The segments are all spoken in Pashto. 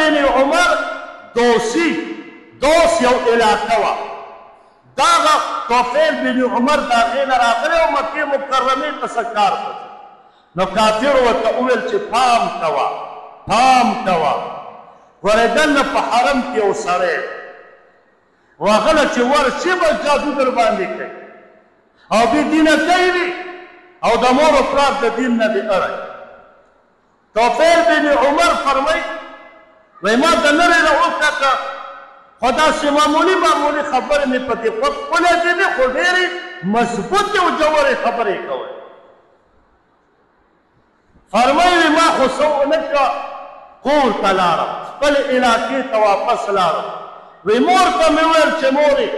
بن عمر دوس یو علاقه وه داغه طفیل بن عمر د هغې نه راغلی او مکې مکرمې ته څه کار پکې نو کافر ورته وویل چې پام کوه ګورې دننه په حرم کې یو سړی وهغه چې ورشي به جادو در باندې کوي او بې دینه کوي وي او د مور و پلار د دین نه دې اړی طفیل بن عمر فرمایي وایي ما د لرې نه وکته خو داسې معمولي خبرې مې په دې خوښ ولګېدې خو ډېرې مضبوطې او ژورې خبرې کوئ فرمایي ما خو څه ونه کړه کور ته لاړم خپل علاقې ته واپس لاړم وی مور ته مې ویل چې مورې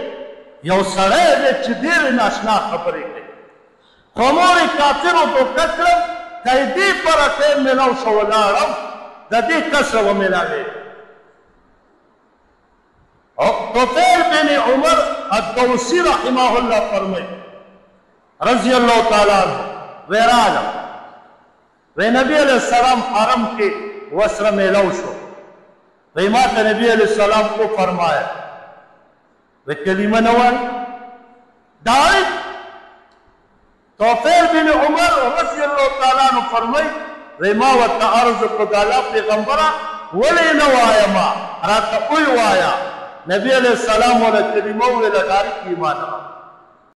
یو سړی دی چې ډېرې ناشنا خبرې کوي خو مورې کافرو دوکه کړم که یې دې پره ټیم میلاو شو ولاړم د دې کسره ومیلاوې طفیل بن عمر الدوسی رحمه الله فرمایي رضی الله تعالی عنه وی راغلم وی نبی علیہ السلام حرم کې وسره میلاو شو وی ما ته نبی علیہ السلام کو فرمایا وی کلمه نه وایي دای طفیل بن عمر رضی الله تعالی عنه فرمایي وی ما ورته عرض کړ د الله پیغمبره ولې نه وایم راته وی وایا نبی علیہ السلام ولا کلمه ویله ډایرکټ ایمان راوړ